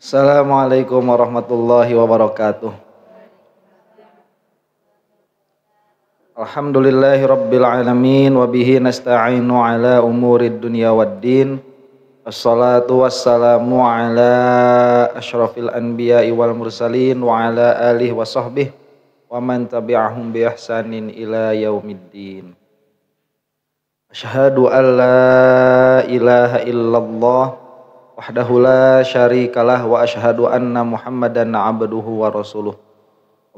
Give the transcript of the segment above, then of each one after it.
Assalamualaikum warahmatullahi wabarakatuh. Alhamdulillahi rabbil alamin wa bihi nasta'inu ala umurid dunya waddin. Assalatu wassalamu ala asyrafil anbiya'i wal mursalin wa ala alihi wa sahbihi wa man tabi'ahum bi ihsanin ila yaumiddin. Asyhadu an la ilaha illallah wahdahu la syarikalah wa asyhadu anna Muhammadan abduhu wa rasuluh.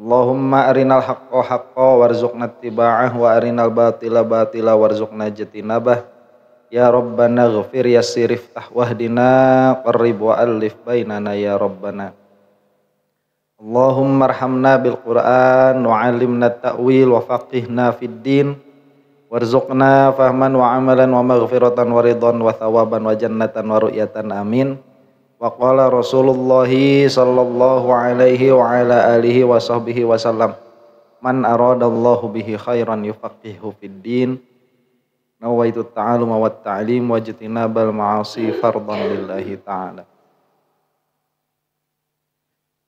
Allahumma arinal haqqa haqqa warzuqna ittiba'ah wa arinal batila batila warzuqna ijtinabah. Ya Rabbana ighfir yassir iftah wahdina qarrib wa alif bainana ya Rabbana. Allahumma arhamna bil Qur'an wa 'allimna at-ta'wil wa faqihna fid din. Warzuqna fahman wa amalan wa maghfiratan wa ridhan wa thawaban wa jannatan wa ru'yatan amin. Wa qala Rasulullah sallallahu alaihi wa ala alihi wa sahbihi wa sallam, man aradallahu bihi khairan yufaqihu fid din. Nawaitu ta'aluma wa ta'lim wa jitinabal ma'asi fardan lillahi ta'ala.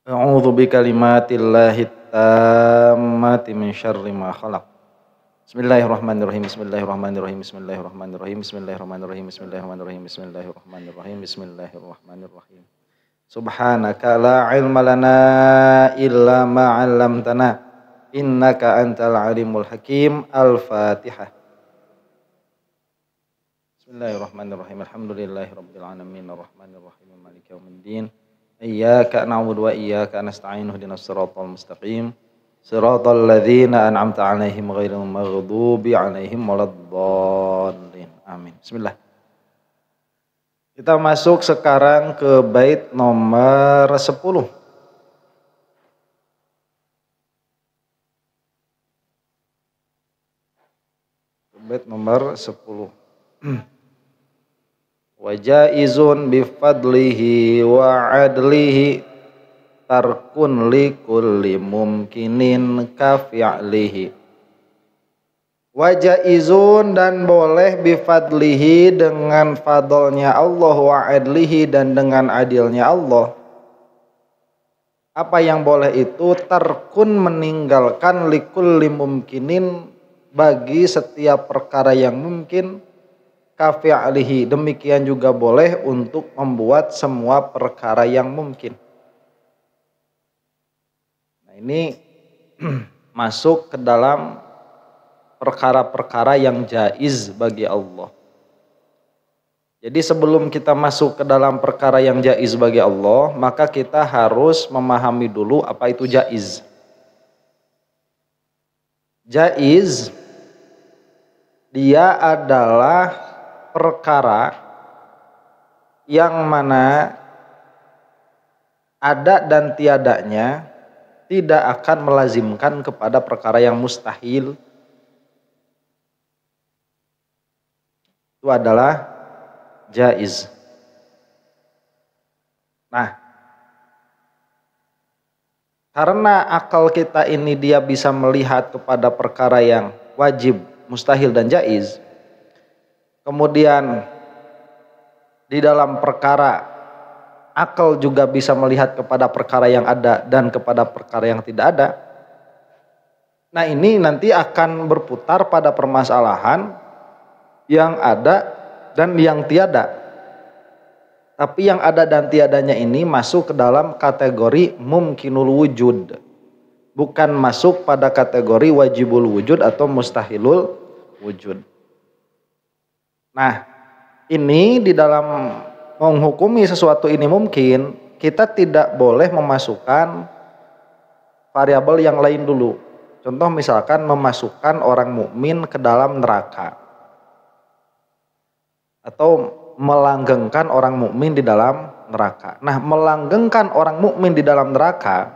A'udzu bikalimatillahi tammati min syarri ma khalaq. Bismillahirrahmanirrahim. Bismillahirrahmanirrahim. Bismillahirrahmanirrahim. Bismillahirrahmanirrahim. Bismillahirrahmanirrahim. Bismillahirrahmanirrahim. Bismillahirrahmanirrahim. Subhanaka la ilma lana illa ma 'allamtana innaka antal alimul hakim. Al-Fatihah. Bismillahirrahmanirrahim. Alhamdulillahirabbil alamin arrahmanirrahim maliki yaumiddin. Iyyaka na'budu wa iyyaka nasta'in ihdinas siratal mustaqim. Siratal ladzina an'amta 'alaihim ghairil maghdubi 'alaihim waladdallin. Amin. Bismillah. Kita masuk sekarang ke bait nomor 10. Bait nomor 10. Wa jaizun bi fadlihi wa 'adlihi tarkun li kulli mumkinin ka fi'lihi. Wa jaizun, dan boleh bi fadlihi, dengan fadlnya Allah, wa adlihi, dan dengan adilnya Allah. Apa yang boleh itu? Tarkun, meninggalkan, li kulli mumkinin, bagi setiap perkara yang mungkin, ka fi'lihi, demikian juga boleh untuk membuat semua perkara yang mungkin. Ini masuk ke dalam perkara-perkara yang jaiz bagi Allah. Jadi sebelum kita masuk ke dalam perkara yang jaiz bagi Allah, maka kita harus memahami dulu apa itu jaiz. Jaiz, dia adalah perkara yang mana ada dan tiadanya tidak akan melazimkan kepada perkara yang mustahil. Itu adalah jaiz. Nah, karena akal kita ini dia bisa melihat kepada perkara yang wajib, mustahil, dan jaiz. Kemudian di dalam perkara akal juga bisa melihat kepada perkara yang ada dan kepada perkara yang tidak ada. Nah, ini nanti akan berputar pada permasalahan yang ada dan yang tiada. Tapi yang ada dan tiadanya ini masuk ke dalam kategori mumkinul wujud. Bukan masuk pada kategori wajibul wujud atau mustahilul wujud. Nah, ini di dalam menghukumi sesuatu ini mungkin, kita tidak boleh memasukkan variabel yang lain dulu. Contoh misalkan memasukkan orang mukmin ke dalam neraka, atau melanggengkan orang mukmin di dalam neraka. Nah, melanggengkan orang mukmin di dalam neraka,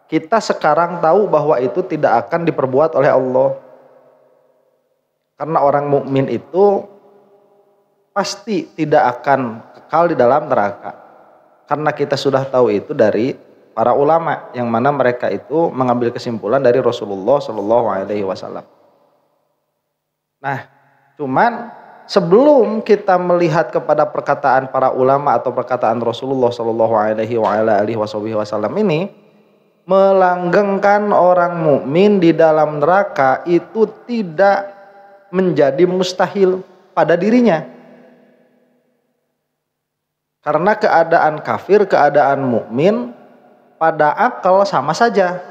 kita sekarang tahu bahwa itu tidak akan diperbuat oleh Allah. Karena orang mukmin itu pasti tidak akan kekal di dalam neraka. Karena kita sudah tahu itu dari para ulama, yang mana mereka itu mengambil kesimpulan dari Rasulullah Shallallahu Alaihi Wasallam. Nah, cuman sebelum kita melihat kepada perkataan para ulama atau perkataan Rasulullah Shallallahu Alaihi Wasallam ini, melanggengkan orang mukmin di dalam neraka itu tidak menjadi mustahil pada dirinya. Karena keadaan kafir, keadaan mukmin pada akal sama saja.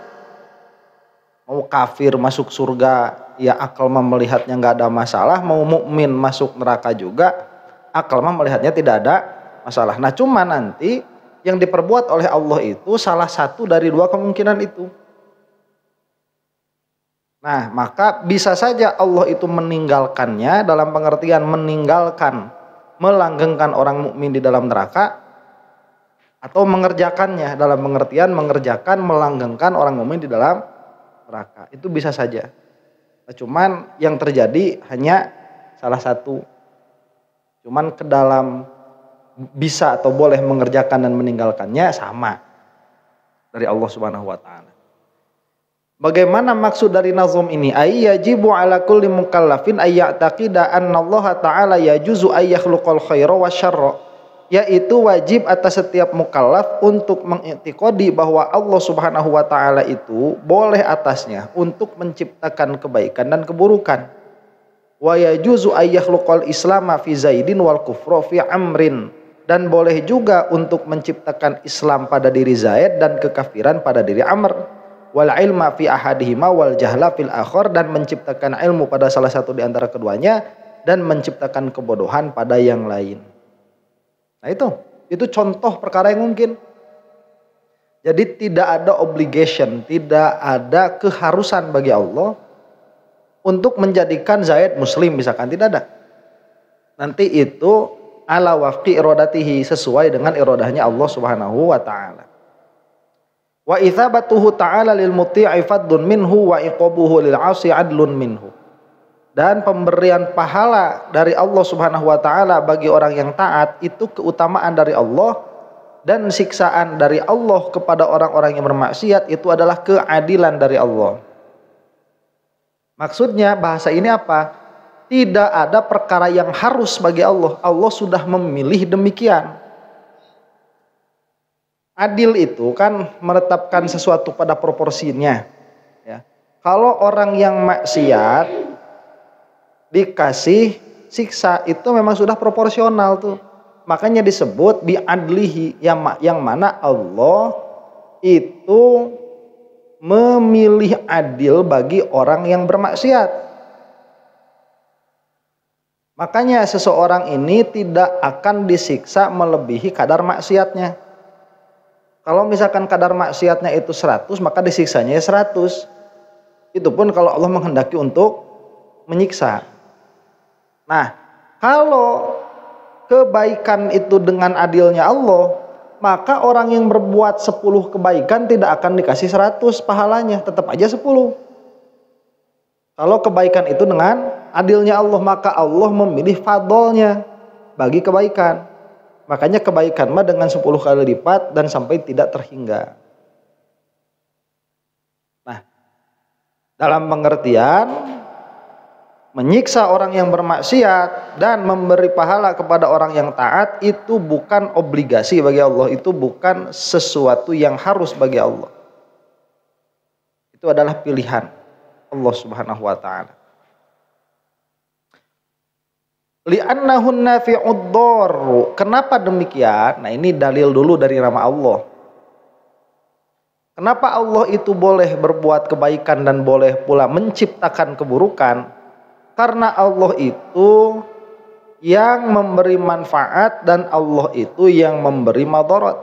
Mau kafir masuk surga, ya akal melihatnya nggak ada masalah. Mau mukmin masuk neraka juga, akal melihatnya tidak ada masalah. Nah, cuma nanti yang diperbuat oleh Allah itu salah satu dari dua kemungkinan itu. Nah, maka bisa saja Allah itu meninggalkannya dalam pengertian meninggalkan, melanggengkan orang mukmin di dalam neraka, atau mengerjakannya dalam pengertian mengerjakan, melanggengkan orang mukmin di dalam neraka. Itu bisa saja. Nah, cuman yang terjadi hanya salah satu. Cuman ke dalam bisa atau boleh mengerjakan dan meninggalkannya sama dari Allah Subhanahu wa taala. Bagaimana maksud dari nazm ini? Ay yajibu ala kulli mukallafin ay ya'taqida anna Allah taala yajuzu ay yakhluqal khaira wasyarra, yaitu wajib atas setiap mukallaf untuk mengiktikadi bahwa Allah Subhanahu wa taala itu boleh atasnya untuk menciptakan kebaikan dan keburukan. Wa yajuzu ay yakhluqal islama fi zaidin wal kufra fi amrin, dan boleh juga untuk menciptakan Islam pada diri Zaid dan kekafiran pada diri Amr. Wal ilma fi ahadihima wal jahla fil akhar, dan menciptakan ilmu pada salah satu di antara keduanya dan menciptakan kebodohan pada yang lain. Nah, itu contoh perkara yang mungkin. Jadi tidak ada obligation, tidak ada keharusan bagi Allah untuk menjadikan Zaid muslim misalkan, tidak ada. Nanti itu ala wafqi iradatihi, sesuai dengan iradahnya Allah Subhanahu wa taala. Wa itsabatuhu ta'ala lil muti'i fadlun minhu wa iqabuhu lil 'asi 'adlun minhu. Dan pemberian pahala dari Allah Subhanahu wa taala bagi orang yang taat itu keutamaan dari Allah, dan siksaan dari Allah kepada orang-orang yang bermaksiat itu adalah keadilan dari Allah. Maksudnya bahasa ini apa? Tidak ada perkara yang harus bagi Allah. Allah sudah memilih demikian. Adil itu kan menetapkan sesuatu pada proporsinya. Ya. Kalau orang yang maksiat dikasih siksa itu memang sudah proporsional tuh. Makanya disebut bi'adlihi, yang mana Allah itu memilih adil bagi orang yang bermaksiat. Makanya seseorang ini tidak akan disiksa melebihi kadar maksiatnya. Kalau misalkan kadar maksiatnya itu 100, maka disiksanya 100. Itu pun kalau Allah menghendaki untuk menyiksa. Nah, kalau kebaikan itu dengan adilnya Allah, maka orang yang berbuat 10 kebaikan tidak akan dikasih 100 pahalanya, tetap aja 10. Kalau kebaikan itu dengan adilnya Allah, maka Allah memilih fadlnya bagi kebaikan. Makanya kebaikan mah dengan 10 kali lipat dan sampai tidak terhingga. Nah, dalam pengertian menyiksa orang yang bermaksiat dan memberi pahala kepada orang yang taat itu bukan obligasi bagi Allah, itu bukan sesuatu yang harus bagi Allah. Itu adalah pilihan Allah Subhanahu wa taala. Li'annahun nafi'ud dharru. Kenapa demikian? Nah, ini dalil dulu dari nama Allah. Kenapa Allah itu boleh berbuat kebaikan dan boleh pula menciptakan keburukan? Karena Allah itu yang memberi manfaat dan Allah itu yang memberi madarat.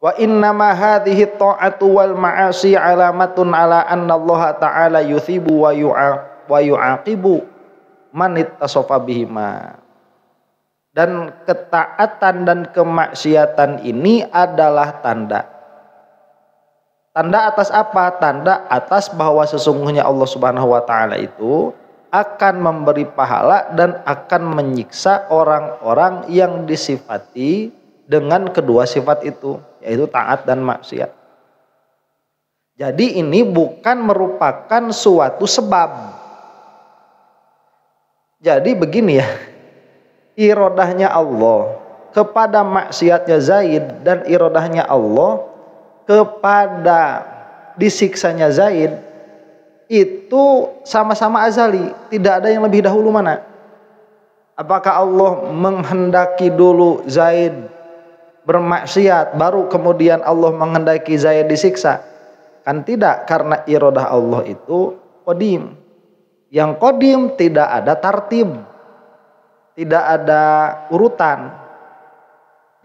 Wa innama hadhihi ta'atu wal ma'asi alamatun ala anna Allah ta'ala yuthibu wa yu'aqibu manit tasofa bihima. Dan ketaatan dan kemaksiatan ini adalah tanda. Tanda atas apa? Tanda atas bahwa sesungguhnya Allah Subhanahu wa taala itu akan memberi pahala dan akan menyiksa orang-orang yang disifati dengan kedua sifat itu, yaitu taat dan maksiat. Jadi ini bukan merupakan suatu sebab. Jadi begini ya, irodahnya Allah kepada maksiatnya Zaid dan irodahnya Allah kepada disiksanya Zaid itu sama-sama azali, tidak ada yang lebih dahulu mana. Apakah Allah menghendaki dulu Zaid bermaksiat baru kemudian Allah menghendaki Zaid disiksa? Kan tidak, karena iradah Allah itu qadim. Yang qadim tidak ada tartib, tidak ada urutan.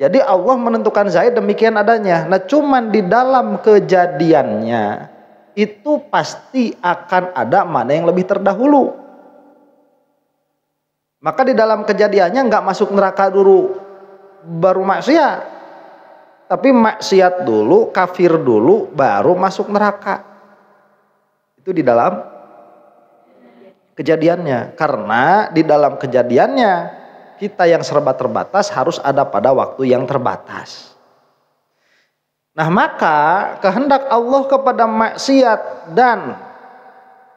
Jadi Allah menentukan Zaid demikian adanya. Nah cuman di dalam kejadiannya itu pasti akan ada mana yang lebih terdahulu. Maka di dalam kejadiannya nggak masuk neraka dulu baru maksiat, tapi maksiat dulu, kafir dulu, baru masuk neraka. Itu di dalam kejadiannya. Karena di dalam kejadiannya kita yang serba terbatas harus ada pada waktu yang terbatas. Nah maka kehendak Allah kepada maksiat dan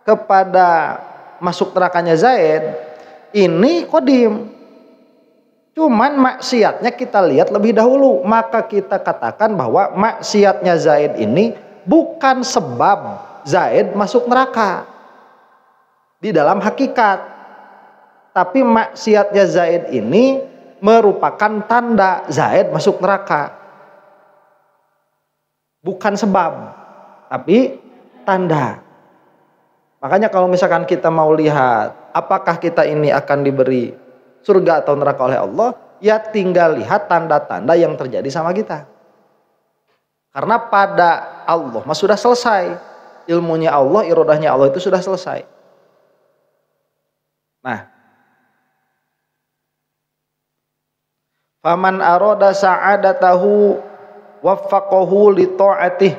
kepada masuk nerakanya Zaid ini qadim. Cuman maksiatnya kita lihat lebih dahulu. Maka kita katakan bahwa maksiatnya Zaid ini bukan sebab Zaid masuk neraka di dalam hakikat. Tapi maksiatnya Zaid ini merupakan tanda Zaid masuk neraka. Bukan sebab, tapi tanda. Makanya kalau misalkan kita mau lihat apakah kita ini akan diberi surga atau neraka oleh Allah, ya tinggal lihat tanda-tanda yang terjadi sama kita. Karena pada Allah mah sudah selesai. Ilmunya Allah, irodahnya Allah itu sudah selesai. Nah, faman aroda sa'adatahu waffaqahu li ta'atih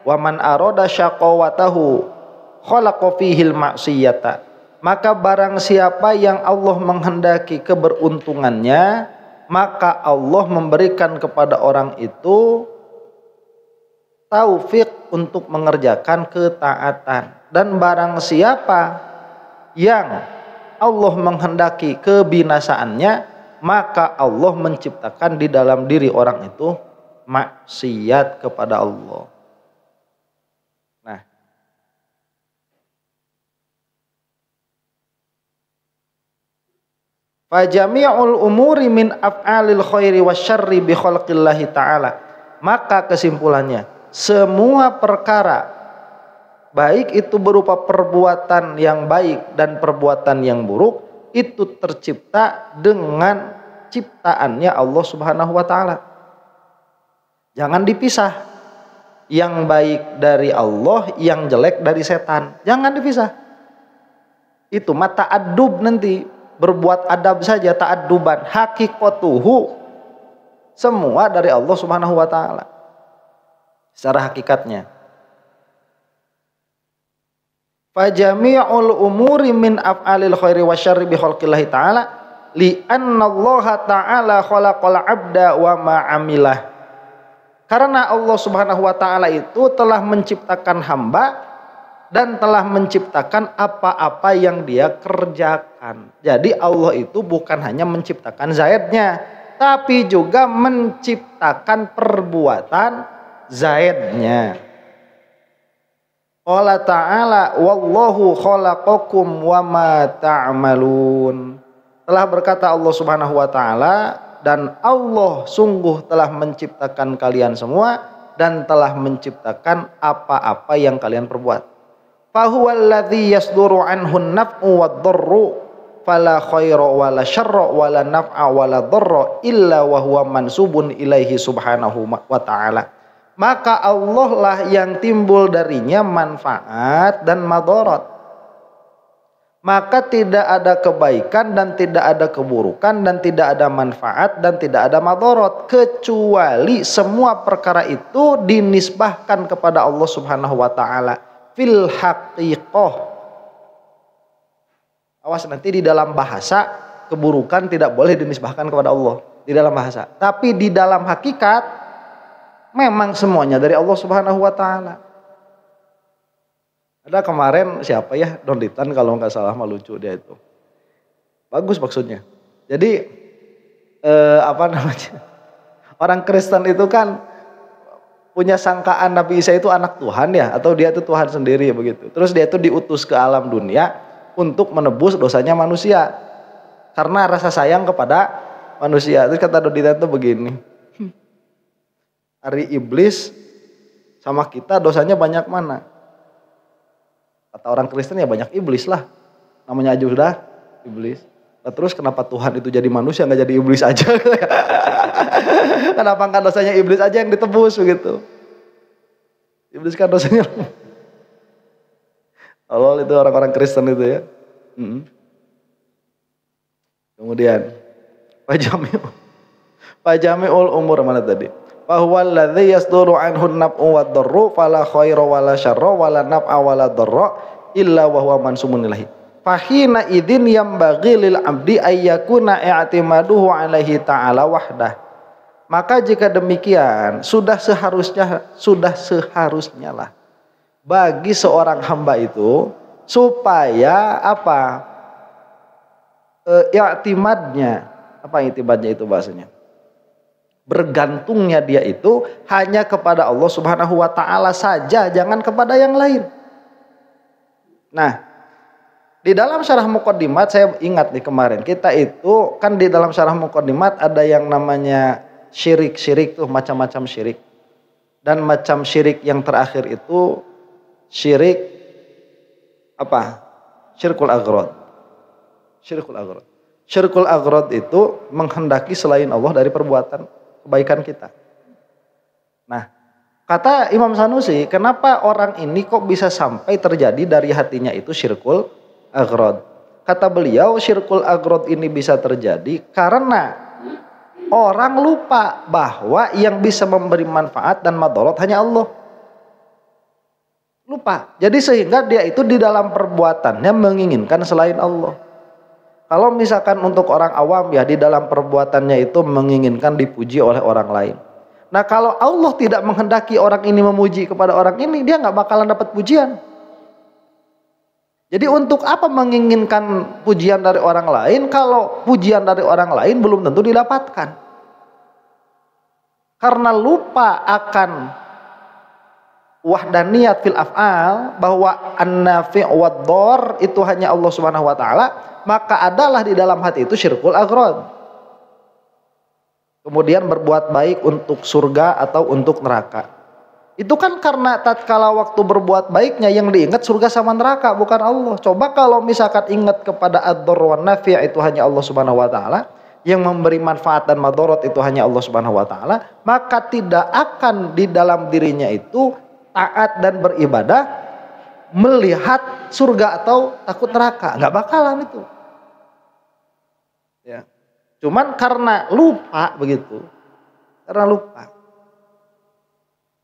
wa man aroda syaqawatahu khalaqa fihil maksiyata. Maka barang siapa yang Allah menghendaki keberuntungannya, maka Allah memberikan kepada orang itu taufik untuk mengerjakan ketaatan. Dan barang siapa yang Allah menghendaki kebinasaannya, maka Allah menciptakan di dalam diri orang itu maksiat kepada Allah. Nah, fajami'ul umuri min af'alil khairi wasyarri bi khalqillahi ta'ala. Maka kesimpulannya, semua perkara baik itu berupa perbuatan yang baik dan perbuatan yang buruk itu tercipta dengan ciptaannya Allah Subhanahu wa taala. Jangan dipisah. Yang baik dari Allah, yang jelek dari setan. Jangan dipisah. Itu mata ta'addub nanti. Berbuat adab saja, ta'adduban. Hakikatuhu semua dari Allah Subhanahu wa taala. Secara hakikatnya. Fajami'ul umuri min af'alil khairi wasyarri bi khalqillahi ta'ala li anna Allah ta'ala khalaqal 'abda wa ma 'amilah. Karena Allah Subhanahu wa taala itu telah menciptakan hamba dan telah menciptakan apa-apa yang dia kerjakan. Jadi Allah itu bukan hanya menciptakan Zaidnya, tapi juga menciptakan perbuatan Zaidnya. Allah Ta'ala wallahu khalaqakum wa ma ta'malun. Telah berkata Allah Subhanahu wa taala, dan Allah sungguh telah menciptakan kalian semua dan telah menciptakan apa-apa yang kalian perbuat. Fahuwallazi yasduru anhu an-naf'u wad-dharru fala khaira wala syarra wala naf'a wala dharra illa wa huwa mansubun ilaihi subhanahu wa ta'ala. Maka Allah lah yang timbul darinya manfaat dan madarat. Maka tidak ada kebaikan dan tidak ada keburukan dan tidak ada manfaat dan tidak ada madarat, kecuali semua perkara itu dinisbahkan kepada Allah Subhanahu wa taala fil haqiqah. Awas nanti di dalam bahasa keburukan tidak boleh dinisbahkan kepada Allah di dalam bahasa. Tapi di dalam hakikat memang semuanya dari Allah Subhanahu wa taala. Ada kemarin siapa ya, Donditan kalau nggak salah, mah lucu dia itu. Bagus maksudnya. Jadi apa namanya? Orang Kristen itu kan punya sangkaan Nabi Isa itu anak Tuhan ya, atau dia itu Tuhan sendiri begitu. Terus dia itu diutus ke alam dunia untuk menebus dosanya manusia karena rasa sayang kepada manusia. Terus kata Dodita itu begini, hari iblis sama kita dosanya banyak mana? Kata orang Kristen ya banyak iblis lah, namanya aja udah iblis. Nah, terus kenapa Tuhan itu jadi manusia nggak jadi iblis aja? Kenapa nggak dosanya iblis aja yang ditebus begitu? Iblis kan dosanya. Allah itu orang-orang Kristen itu ya. Kemudian Pak Jami'ul umur mana tadi? Bahwa alladzi yasduru anhu an-naf'u wad-darru fala khaira wala syarra wala naf'a wala darra illa wa huwa mansumun ilahi. Fahina idzin yambaghi lil abdi ayyakuna i'timaduhu alaihi ta'ala wahdah. Maka jika demikian sudah seharusnya lah bagi seorang hamba itu supaya apa? I'timadnya, apa i'timadnya itu bahasanya? Bergantungnya dia itu hanya kepada Allah Subhanahu wa taala saja, jangan kepada yang lain. Nah, di dalam syarah Muqaddimat saya ingat nih kemarin kita itu kan di dalam syarah Muqaddimat ada yang namanya syirik tuh macam-macam syirik. Dan macam syirik yang terakhir itu syirik apa? Syirkul aghrad. Syirkul aghrad itu menghendaki selain Allah dari perbuatan kebaikan kita. Nah, kata Imam Sanusi, kenapa orang ini kok bisa sampai terjadi dari hatinya itu syirkul aghrad? Kata beliau, syirkul aghrad ini bisa terjadi karena orang lupa bahwa yang bisa memberi manfaat dan madarat hanya Allah. Lupa. Jadi sehingga dia itu di dalam perbuatannya menginginkan selain Allah. Kalau misalkan untuk orang awam ya di dalam perbuatannya itu menginginkan dipuji oleh orang lain. Nah kalau Allah tidak menghendaki orang ini memuji kepada orang ini, dia nggak bakalan dapat pujian. Jadi untuk apa menginginkan pujian dari orang lain kalau pujian dari orang lain belum tentu didapatkan? Karena lupa akan wahdaniyat fil af'al, bahwa an-nafi' wad-dhar itu hanya Allah Subhanahu wa taala, maka adalah di dalam hati itu syirkul aghrad. Kemudian berbuat baik untuk surga atau untuk neraka. Itu kan karena tatkala waktu berbuat baiknya yang diingat surga sama neraka, bukan Allah. Coba kalau misalkan ingat kepada ad-dhar wan nafi' itu hanya Allah Subhanahu wa taala, yang memberi manfaat dan madarat itu hanya Allah Subhanahu wa taala, maka tidak akan di dalam dirinya itu taat dan beribadah melihat surga atau takut neraka, nggak bakalan itu. Ya, cuman karena lupa begitu, karena lupa.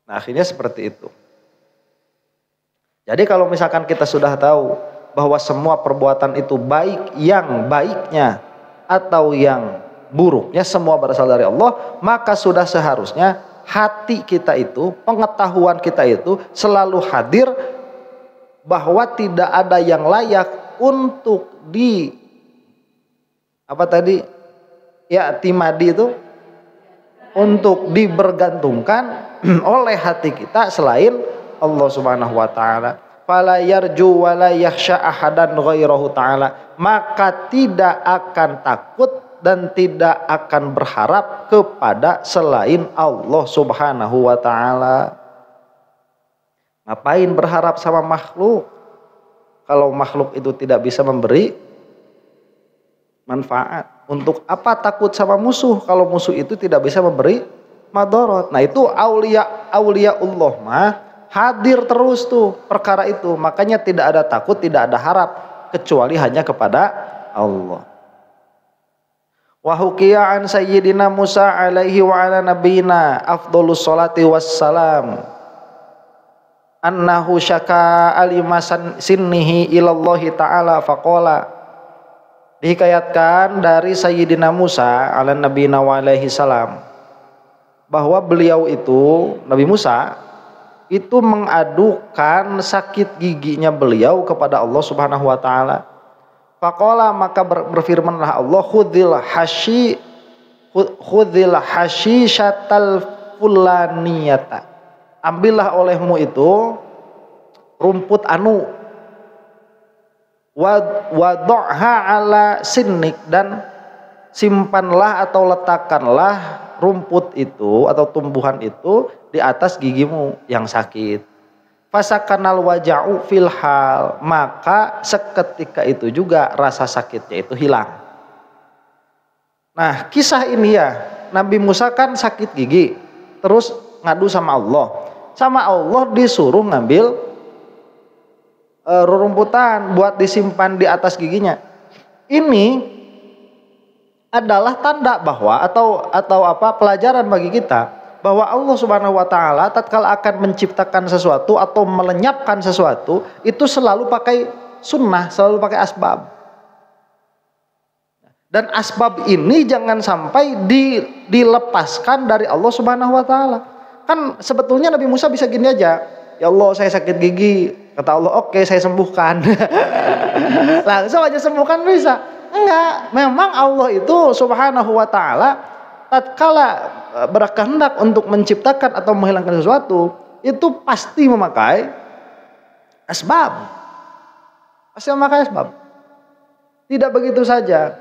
Nah akhirnya seperti itu. Jadi kalau misalkan kita sudah tahu bahwa semua perbuatan itu baik, yang baiknya atau yang buruknya semua berasal dari Allah, maka sudah seharusnya hati kita itu, pengetahuan kita itu selalu hadir bahwa tidak ada yang layak untuk timadi itu, untuk dibergantungkan oleh hati kita selain Allah Subhanahu wa taala. Fala yarju wa la yakhsha ahadan ghairahu ta'ala, maka tidak akan takut dan tidak akan berharap kepada selain Allah Subhanahu wa taala. Ngapain berharap sama makhluk kalau makhluk itu tidak bisa memberi manfaat? Untuk apa takut sama musuh kalau musuh itu tidak bisa memberi madarat? Nah itu auliaullah mah hadir terus tuh perkara itu. Makanya tidak ada takut, tidak ada harap kecuali hanya kepada Allah. Wa hukiya an sayyidina Musa alaihi wa ala nabiyina afdhalus salati wassalam annahu syaka alimasan sinnihi ilallahi ta'ala faqala. Dihikayatkan dari Sayyidina Musa ala nabiyina wa alaihi salam bahwa beliau itu, Nabi Musa itu mengadukan sakit giginya beliau kepada Allah Subhanahu wa taala. Faqala maka berfirmanlah Allah, khudzil hashishatal fulaniyata. Ambillah olehmu itu rumput anu, wadu'ha ala sinnik, dan simpanlah atau letakkanlah rumput itu atau tumbuhan itu di atas gigimu yang sakit. Fasakanal waja'u fil hal, maka seketika itu juga rasa sakitnya itu hilang. Nah, kisah ini ya, Nabi Musa kan sakit gigi, terus ngadu sama Allah. Sama Allah disuruh ngambil rerumputan buat disimpan di atas giginya. Ini adalah tanda bahwa atau pelajaran bagi kita bahwa Allah Subhanahu wa taala tatkala akan menciptakan sesuatu atau melenyapkan sesuatu itu selalu pakai sunnah, selalu pakai asbab. Dan asbab ini jangan sampai dilepaskan dari Allah Subhanahu wa taala. Kan sebetulnya Nabi Musa bisa gini aja, ya Allah saya sakit gigi, kata Allah oke saya sembuhkan. Langsung aja sembuhkan bisa. Enggak, memang Allah itu Subhanahu wa taala tatkala berkehendak untuk menciptakan atau menghilangkan sesuatu itu pasti memakai asbab. Pasti memakai asbab. Tidak begitu saja.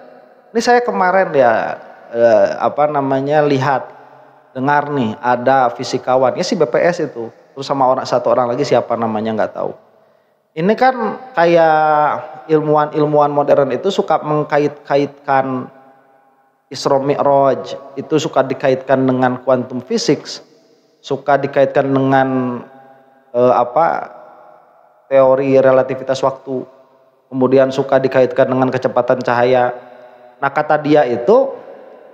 Ini saya kemarin ya lihat dengar nih ada fisikawan ya si BPS itu, terus sama satu orang lagi siapa namanya nggak tahu. Ini kan kayak ilmuwan modern itu suka mengkait-kaitkan Isra Mi'raj, itu suka dikaitkan dengan quantum physics, suka dikaitkan dengan teori relativitas waktu, kemudian suka dikaitkan dengan kecepatan cahaya. Nah kata dia itu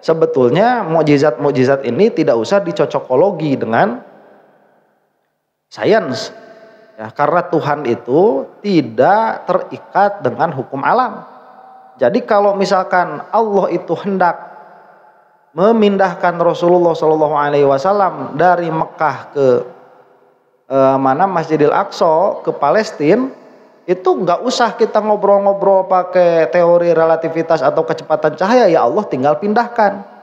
sebetulnya mukjizat ini tidak usah dicocokologi dengan sains. Ya, karena Tuhan itu tidak terikat dengan hukum alam. Jadi kalau misalkan Allah itu hendak memindahkan Rasulullah SAW dari Mekah ke Masjidil Aqsa ke Palestina, itu nggak usah kita ngobrol-ngobrol pakai teori relativitas atau kecepatan cahaya, ya Allah tinggal pindahkan.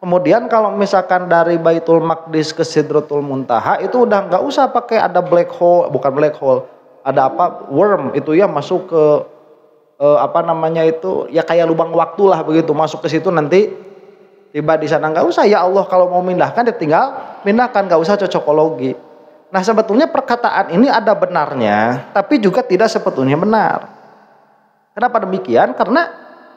Kemudian kalau misalkan dari Baitul Maqdis ke Sidratul Muntaha itu udah nggak usah pakai ada black hole, bukan black hole, ada worm itu ya masuk ke ya kayak lubang waktu lah begitu, masuk ke situ nanti tiba di sana. Nggak usah, ya Allah kalau mau pindahkan ya tinggal pindahkan, nggak usah cocokologi. Nah sebetulnya perkataan ini ada benarnya, tapi juga tidak sebetulnya benar. Kenapa demikian? Karena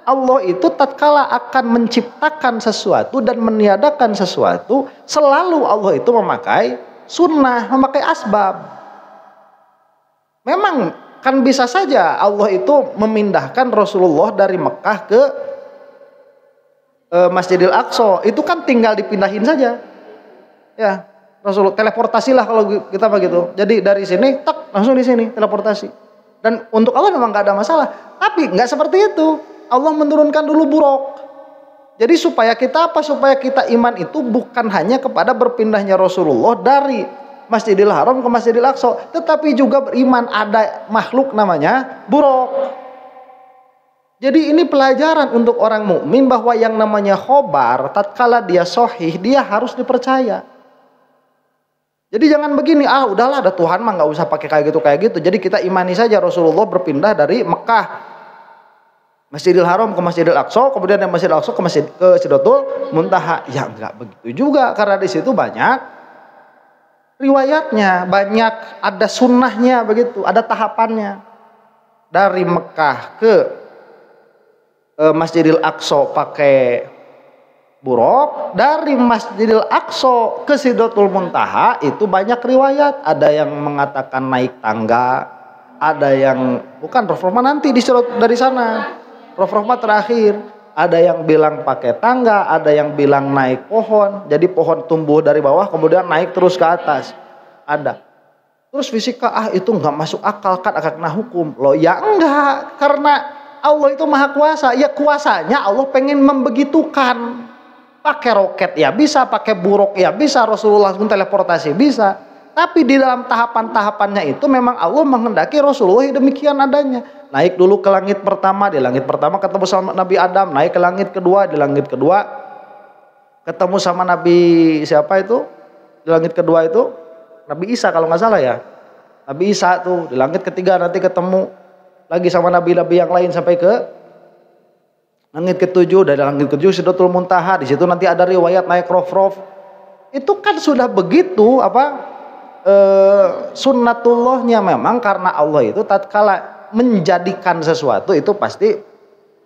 Allah itu tatkala akan menciptakan sesuatu dan meniadakan sesuatu, selalu Allah itu memakai sunnah, memakai asbab. Memang kan bisa saja Allah itu memindahkan Rasulullah dari Mekah ke Masjidil Aqsa, itu kan tinggal dipindahin saja. Ya, Rasulullah teleportasilah kalau kita begitu. Jadi dari sini tak langsung di sini teleportasi. Dan untuk Allah memang nggak ada masalah. Tapi nggak seperti itu. Allah menurunkan dulu buruk. Jadi supaya kita iman itu bukan hanya kepada berpindahnya Rasulullah dari Masjidil Haram ke Masjidil Aqsa, tetapi juga beriman ada makhluk namanya buruk. Jadi ini pelajaran untuk orang mukmin bahwa yang namanya khobar tatkala dia sahih dia harus dipercaya. Jadi jangan begini, udahlah ada Tuhan mah nggak usah pakai kayak gitu. Jadi kita imani saja Rasulullah berpindah dari Mekah Masjidil Haram ke Masjidil Aqsa, kemudian dari Masjidil Aqsa ke Sidratul Muntaha. Ya enggak begitu juga, karena di situ banyak riwayatnya, banyak ada sunnahnya begitu, ada tahapannya. Dari Mekah ke Masjidil Aqsa pakai buruk, dari Masjidil Aqsa ke Sidratul Muntaha itu banyak riwayat. Ada yang mengatakan naik tangga, ada yang bukan reforma nanti dari sana. Reforma terakhir, ada yang bilang pakai tangga, ada yang bilang naik pohon. Jadi pohon tumbuh dari bawah kemudian naik terus ke atas. Ada. Terus fisika itu nggak masuk akal, kan akan kena hukum. Loh ya enggak, karena Allah itu maha kuasa. Ya kuasanya Allah pengen membegitukan. Pakai roket ya bisa, pakai buruk ya bisa, Rasulullah pun teleportasi bisa. Tapi di dalam tahapan-tahapannya itu memang Allah menghendaki Rasulullah demikian adanya. naik dulu ke langit pertama, di langit pertama ketemu sama Nabi Adam, naik ke langit kedua, di langit kedua ketemu sama Nabi siapa itu? Di langit kedua itu Nabi Isa kalau nggak salah ya. Nabi Isa tuh di langit ketiga nanti ketemu lagi sama nabi-nabi yang lain sampai ke langit ketujuh. Dari langit ketujuh Sidratul Muntaha, di situ nanti ada riwayat naik rof-rof. Itu kan sudah begitu sunnatullahnya, memang karena Allah itu tatkala menjadikan sesuatu itu pasti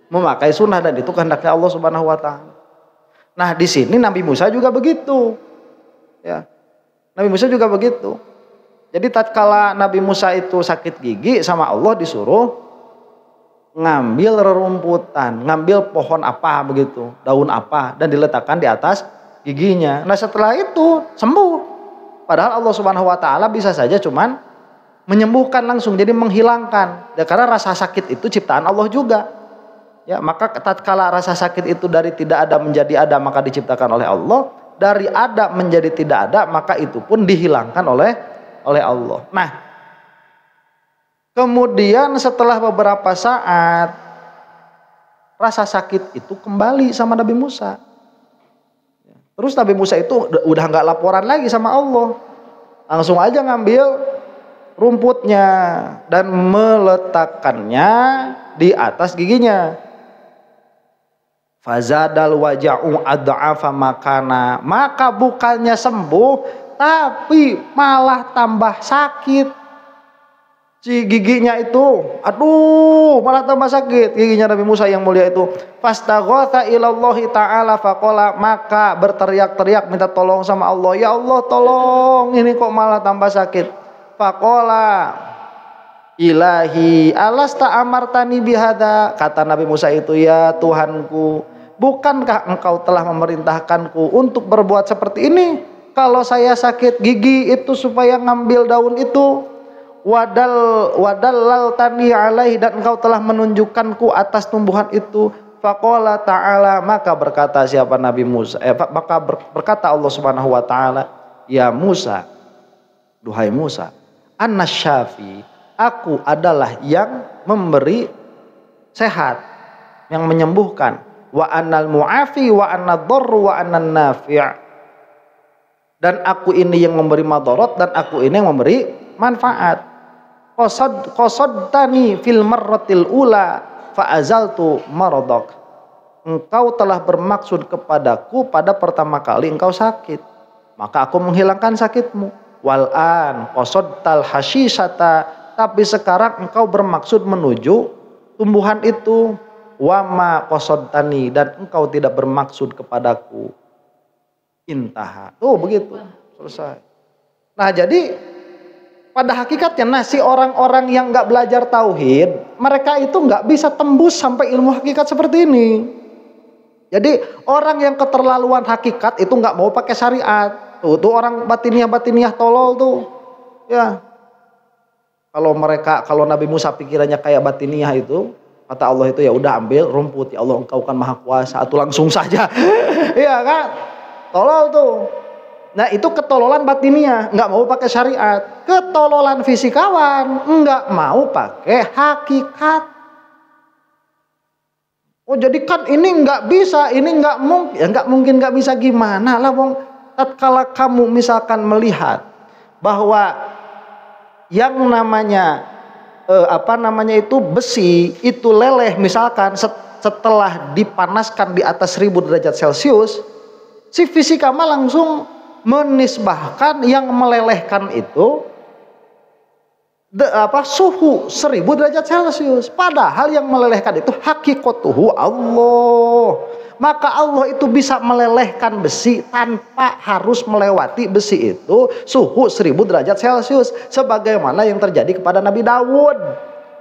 memakai sunnah, dan itu kehendaknya Allah Subhanahu wa taala. Nah, di sini Nabi Musa juga begitu. Ya. Nabi Musa juga begitu. Jadi tatkala Nabi Musa itu sakit gigi, sama Allah disuruh ngambil rerumputan, ngambil pohon apa begitu, daun apa, dan diletakkan di atas giginya. Nah, setelah itu sembuh. Padahal Allah Subhanahu wa taala bisa saja cuman menyembuhkan langsung, jadi menghilangkan. Ya, karena rasa sakit itu ciptaan Allah juga. Ya, maka tatkala rasa sakit itu dari tidak ada menjadi ada, maka diciptakan oleh Allah. Dari ada menjadi tidak ada, maka itu pun dihilangkan oleh Allah. Nah, kemudian setelah beberapa saat rasa sakit itu kembali sama Nabi Musa. Terus Nabi Musa itu udah nggak laporan lagi sama Allah, langsung aja ngambil rumputnya dan meletakkannya di atas giginya. Fazadal waja'u ad'afa makana, maka bukannya sembuh tapi malah tambah sakit. Si giginya itu, aduh, malah tambah sakit giginya Nabi Musa yang mulia itu. Fastaghatha ilallahi ta'ala faqala, maka berteriak-teriak minta tolong sama Allah. Ya Allah, tolong, ini kok malah tambah sakit. Faqala ilahi alasta amartani bihada, kata Nabi Musa itu, ya Tuhanku, bukankah engkau telah memerintahkanku untuk berbuat seperti ini? Kalau saya sakit gigi itu supaya ngambil daun itu, wadallal tani alaih, dan engkau telah menunjukkanku atas tumbuhan itu. Faqala ta'ala, maka berkata siapa Nabi Musa, maka berkata Allah Subhanahu wa taala, ya Musa, duhai Musa, anna syafi, aku adalah yang memberi sehat, yang menyembuhkan, wa annal mu'afi wa annad dharru wa annan nafi', dan aku ini yang memberi madarat dan aku ini yang memberi manfaat. Qasadtani fil marratil ula fa azaltu maradak, engkau telah bermaksud kepadaku pada pertama kali engkau sakit, maka aku menghilangkan sakitmu. Wal'an qasadtal hashisata, tapi sekarang engkau bermaksud menuju tumbuhan itu. Wama qasadtani, dan engkau tidak bermaksud kepadaku. Intaha. Tuh begitu, selesai. Nah, jadi pada hakikatnya si orang-orang yang nggak belajar tauhid, mereka itu nggak bisa tembus sampai ilmu hakikat seperti ini. Jadi orang yang keterlaluan hakikat itu nggak mau pakai syariat. Tuh orang batiniah tolol tuh. Ya. Kalau Nabi Musa pikirannya kayak batiniah itu, kata Allah itu, ya udah ambil rumput, ya Allah engkau kan maha kuasa, atau langsung saja. Iya kan? Tolol tuh. Nah, itu ketololan batiniah, nggak mau pakai syariat. Ketololan fisikawan, nggak mau pakai hakikat. Oh, jadi kan ini nggak bisa, ini nggak mungkin, ya nggak mungkin nggak bisa, gimana lah wong. Tatkala kamu misalkan melihat bahwa yang namanya itu besi itu leleh, misalkan setelah dipanaskan di atas 1000 derajat Celcius, si fisikama langsung menisbahkan yang melelehkan itu suhu 1000 derajat Celcius. Padahal yang melelehkan itu hakikatuhu Allah. Maka Allah itu bisa melelehkan besi tanpa harus melewati besi itu suhu 1000 derajat Celcius, sebagaimana yang terjadi kepada Nabi Daud.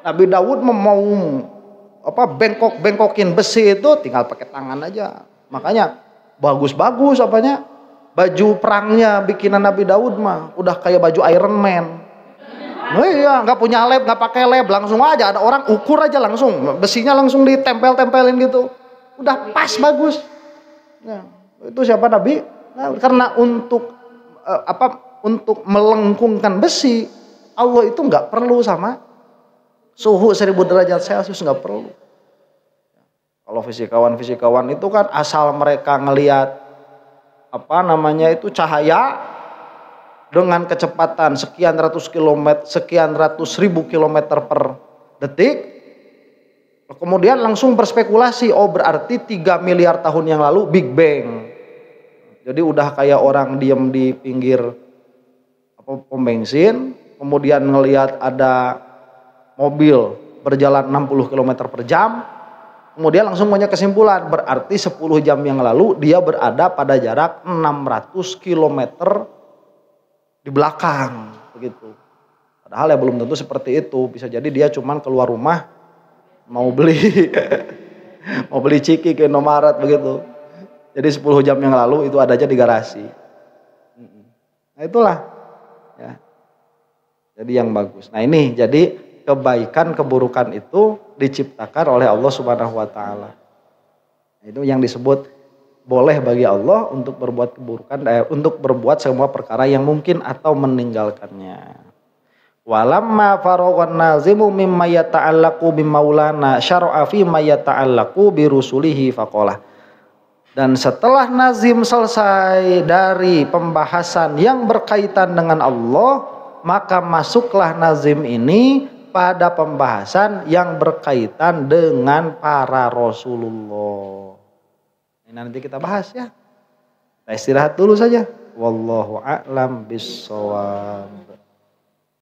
Nabi Daud mau bengkokin besi itu tinggal pakai tangan aja. Makanya bagus-bagus baju perangnya bikinan Nabi Daud mah udah kayak baju Iron Man. Oh iya, nggak punya lab, nggak pakai lab, langsung aja ada orang ukur aja langsung, besinya langsung ditempel-tempelin gitu. Udah pas bagus. Nah, itu siapa Nabi? Nah, karena untuk untuk melengkungkan besi, Allah itu nggak perlu sama Suhu 1000 derajat Celcius nggak perlu. Kalau fisikawan itu kan asal mereka ngelihat cahaya dengan kecepatan sekian ratus ribu kilometer per detik, kemudian langsung berspekulasi, oh berarti 3 miliar tahun yang lalu Big Bang. Jadi udah kayak orang diem di pinggir pom bensin, kemudian ngelihat ada mobil berjalan 60 km per jam, kemudian langsung punya kesimpulan, berarti 10 jam yang lalu dia berada pada jarak 600 km di belakang, begitu. Padahal ya belum tentu seperti itu, bisa jadi dia cuman keluar rumah mau beli mau beli ciki ke Indomaret begitu. Jadi 10 jam yang lalu itu ada aja di garasi. Nah itulah ya. Jadi yang bagus. Nah ini jadi kebaikan keburukan itu diciptakan oleh Allah Subhanahu wa taala. Itu yang disebut boleh bagi Allah untuk berbuat keburukan, untuk berbuat semua perkara yang mungkin atau meninggalkannya. Walamma faraghan nazimu mimma yata'allaqu bimaulana syar'a fi ma yata'allaqu birusulihi faqala. Dan setelah nazim selesai dari pembahasan yang berkaitan dengan Allah, maka masuklah nazim ini pada pembahasan yang berkaitan dengan para Rasulullah. Ini nanti kita bahas ya. Kita istirahat dulu saja. Wallahu a'lam bissawab.